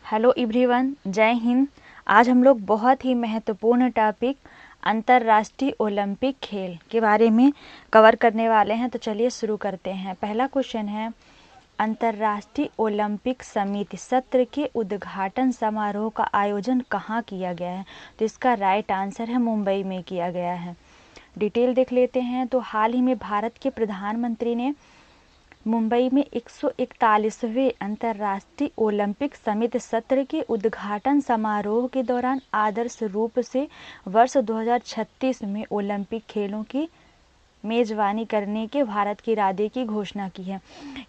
Hello everyone, जय हिंद। आज हम लोग बहुत ही महत्वपूर्ण टॉपिक अंतर्राष्ट्रीय ओलंपिक खेल के बारे में कवर करने वाले हैं। तो चलिए शुरू करते हैं। पहला क्वेश्चन है, अंतर्राष्ट्रीय ओलंपिक समिति सत्र के उद्घाटन समारोह का आयोजन कहाँ किया गया है? तो इसका राइट आंसर है मुंबई में किया गया है। डिटेल देख लेते हैं। तो हाल ही में भारत के प्रधानमंत्री ने मुंबई में 141वें अंतर्राष्ट्रीय ओलंपिक समिति सत्र के उद्घाटन समारोह के दौरान आदर्श रूप से वर्ष 2036 में ओलंपिक खेलों की मेजबानी करने के भारत के इरादे की घोषणा की है।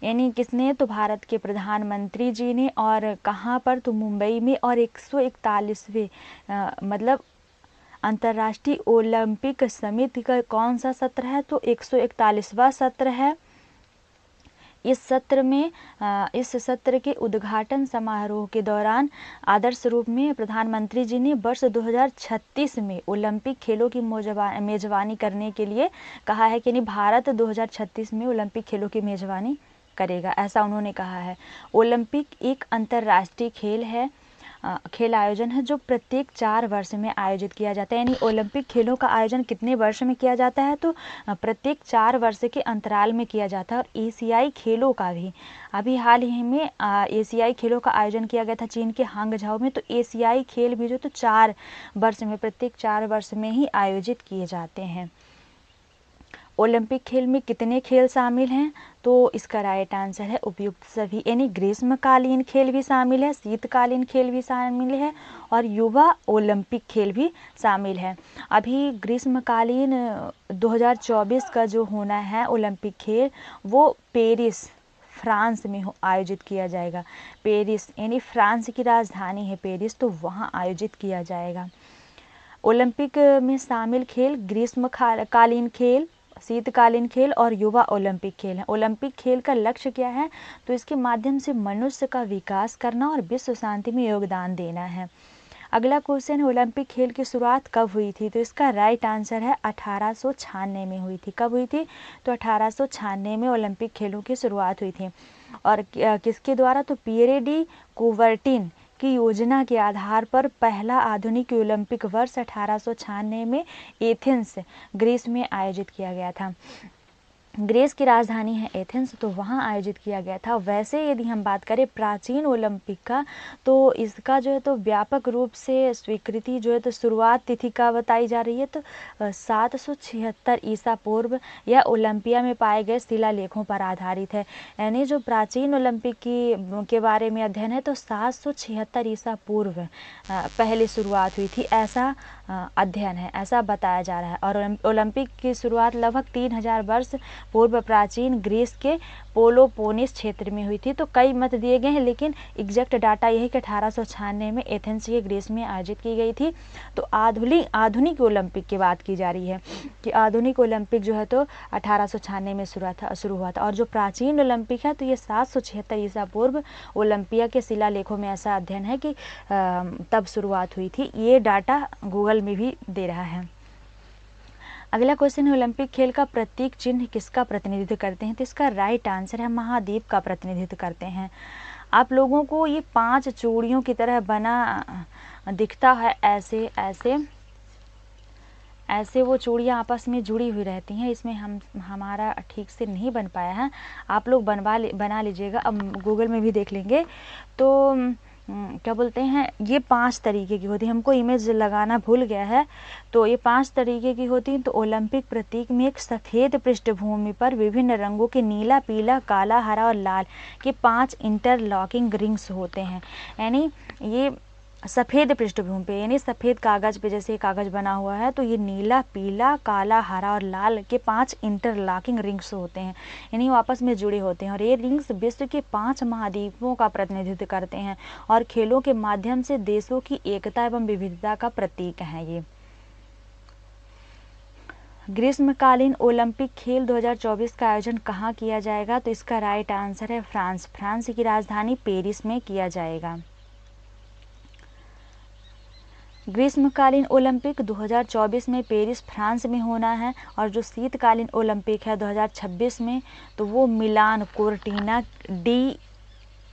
यानी किसने? तो भारत के प्रधानमंत्री जी ने। और कहाँ पर? तो मुंबई में। और 141वें मतलब अंतर्राष्ट्रीय ओलंपिक समिति का कौन सा सत्र है? तो 141वां सत्र है। इस सत्र के उद्घाटन समारोह के दौरान आदर्श रूप में प्रधानमंत्री जी ने वर्ष 2036 में ओलंपिक खेलों की मेजबानी करने के लिए कहा है कि नहीं, भारत 2036 में ओलंपिक खेलों की मेजबानी करेगा, ऐसा उन्होंने कहा है। ओलंपिक एक अंतर्राष्ट्रीय खेल आयोजन है जो प्रत्येक 4 वर्ष में आयोजित किया जाता है। यानी ओलंपिक खेलों का आयोजन कितने वर्ष में किया जाता है? तो प्रत्येक 4 वर्ष के अंतराल में किया जाता है। और एशियाई खेलों का भी अभी हाल ही में एशियाई खेलों का आयोजन किया गया था चीन के हांगझाओ में। तो एशियाई खेल भी जो तो 4 वर्ष में, प्रत्येक 4 वर्ष में ही आयोजित किए जाते हैं। ओलंपिक खेल में कितने खेल शामिल हैं? तो इसका राइट आंसर है उपयुक्त सभी। यानी ग्रीष्मकालीन खेल भी शामिल है, शीतकालीन खेल भी शामिल है और युवा ओलंपिक खेल भी शामिल है। अभी ग्रीष्मकालीन 2024 का जो होना है ओलंपिक खेल, वो पेरिस फ्रांस में आयोजित किया जाएगा। पेरिस यानी फ्रांस की राजधानी है पेरिस, तो वहाँ आयोजित किया जाएगा। ओलंपिक में शामिल खेल ग्रीष्मकालीन खेल, शीतकालीन खेल और युवा ओलंपिक खेल हैं। ओलंपिक खेल का लक्ष्य क्या है? तो इसके माध्यम से मनुष्य का विकास करना और विश्व शांति में योगदान देना है। अगला क्वेश्चन है, ओलंपिक खेल की शुरुआत कब हुई थी? तो इसका राइट आंसर है 1896 में हुई थी। कब हुई थी? तो 1896 में ओलंपिक खेलों की शुरुआत हुई थी। और किसके द्वारा? तो पियरे डी कुबर्टिन की योजना के आधार पर पहला आधुनिक ओलंपिक वर्ष 1896 में एथेंस, ग्रीस में आयोजित किया गया था। ग्रीस की राजधानी है एथेंस, तो वहाँ आयोजित किया गया था। वैसे यदि हम बात करें प्राचीन ओलंपिक का, तो इसका जो है तो व्यापक रूप से स्वीकृति जो है तो शुरुआत तिथि का बताई जा रही है। तो 776 ईसा पूर्व यह ओलंपिया में पाए गए शिलालेखों पर आधारित है। यानी जो प्राचीन ओलंपिक के बारे में अध्ययन है, तो 776 ईसा पूर्व पहले शुरुआत हुई थी, ऐसा अध्ययन है, ऐसा बताया जा रहा है। और ओलंपिक की शुरुआत लगभग 3000 वर्ष पूर्व प्राचीन ग्रीस के पोलोपोनिस क्षेत्र में हुई थी। तो कई मत दिए गए हैं, लेकिन एग्जैक्ट डाटा यही कि 1896 में एथेंस के ग्रीस में आयोजित की गई थी। तो आधुनिक ओलंपिक की बात की जा रही है कि आधुनिक ओलंपिक जो है तो 1896 में शुरू हुआ था। और जो प्राचीन ओलंपिक है, तो ये 776 ईसा पूर्व ओलंपिया के शिलालेखों में ऐसा अध्ययन है कि तब शुरुआत हुई थी। ये डाटा गूगल में भी दे रहा है। अगला क्वेश्चन है, ओलंपिक खेल का प्रतीक चिन्ह किसका प्रतिनिधित्व करते हैं? तो इसका राइट आंसर है महाद्वीप का प्रतिनिधित्व करते हैं। आप लोगों को ये 5 चूड़ियों की तरह बना दिखता है, ऐसे वो चूड़ियाँ आपस में जुड़ी हुई रहती हैं। इसमें हमारा ठीक से नहीं बन पाया है, आप लोग बना लीजिएगा। अब गूगल में भी देख लेंगे। तो क्या बोलते हैं, ये 5 तरीके की होती है। हमको इमेज लगाना भूल गया है। तो ये 5 तरीके की होती हैं। तो ओलंपिक प्रतीक में एक सफ़ेद पृष्ठभूमि पर विभिन्न रंगों के नीला, पीला, काला, हरा और लाल के 5 इंटरलॉकिंग रिंग्स होते हैं। यानी ये सफ़ेद पृष्ठभूमि पे, यानी सफ़ेद कागज़ पे जैसे कागज़ बना हुआ है, तो ये नीला, पीला, काला, हरा और लाल के 5 इंटरलॉकिंग रिंग्स होते हैं। यानी वो आपस में जुड़े होते हैं। और ये रिंग्स विश्व के 5 महाद्वीपों का प्रतिनिधित्व करते हैं और खेलों के माध्यम से देशों की एकता एवं विविधता का प्रतीक है ये। ग्रीष्मकालीन ओलंपिक खेल 2024 का आयोजन कहाँ किया जाएगा? तो इसका राइट आंसर है फ्रांस की राजधानी पेरिस में किया जाएगा। ग्रीष्मकालीन ओलंपिक 2024 में पेरिस फ्रांस में होना है। और जो शीतकालीन ओलंपिक है 2026 में, तो वो मिलान कोर्टिना डी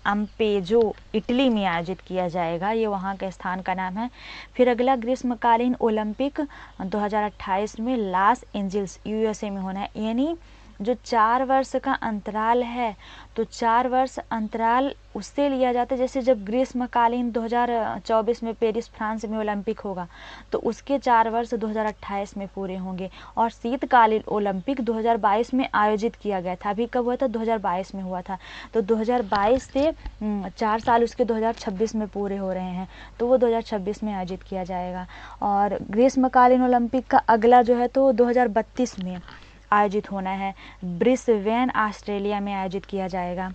अम्पेजो इटली में आयोजित किया जाएगा, ये वहाँ के स्थान का नाम है। फिर अगला ग्रीष्मकालीन ओलंपिक 2028 में लॉस एंजल्स USA में होना है। यानी जो 4 वर्ष का अंतराल है, तो 4 वर्ष अंतराल उससे लिया जाता है जैसे जब ग्रीष्मकालीन 2024 में पेरिस फ्रांस में ओलंपिक होगा तो उसके 4 वर्ष 2028 में पूरे होंगे। और शीतकालीन ओलंपिक 2022 में आयोजित किया गया था। अभी कब हुआ था? 2022 में हुआ था। तो 2022 से 4 साल उसके 2026 में पूरे हो रहे हैं, तो वो 2026 में आयोजित किया जाएगा। और ग्रीष्मकालीन ओलंपिक का अगला जो है तो 2032 में आयोजित होना है, ब्रिस्बेन ऑस्ट्रेलिया में आयोजित किया जाएगा।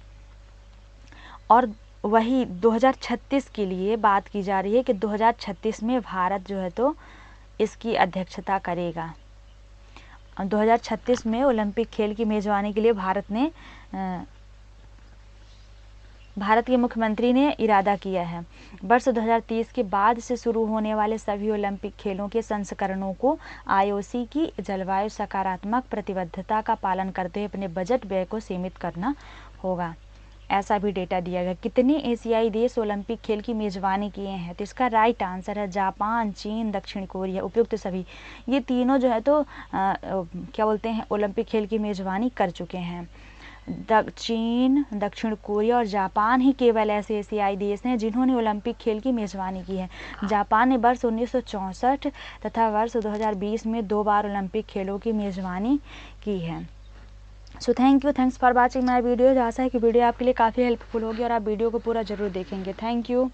और वही 2036 के लिए बात की जा रही है कि 2036 में भारत जो है तो इसकी अध्यक्षता करेगा। 2036 में ओलंपिक खेल की मेजबानी के लिए भारत के मुख्यमंत्री ने इरादा किया है। वर्ष 2030 के बाद से शुरू होने वाले सभी ओलंपिक खेलों के संस्करणों को IOC की जलवायु सकारात्मक प्रतिबद्धता का पालन करते हुए अपने बजट व्यय को सीमित करना होगा, ऐसा भी डेटा दिया गया। कितने एशियाई देश ओलंपिक खेल की मेजबानी किए हैं? तो इसका राइट आंसर है जापान, चीन, दक्षिण कोरिया। उपयुक्त सभी ये तीनों जो है तो क्या बोलते हैं, ओलंपिक खेल की मेजबानी कर चुके हैं। चीन, दक्षिण कोरिया और जापान ही केवल ऐसे एशियाई देश हैं जिन्होंने ओलंपिक खेल की मेजबानी की है। जापान ने वर्ष 1964 तथा वर्ष 2020 में 2 बार ओलंपिक खेलों की मेजबानी की है। So thanks for watching my video. आशा है कि वीडियो आपके लिए काफ़ी हेल्पफुल होगी और आप वीडियो को पूरा ज़रूर देखेंगे। Thank you.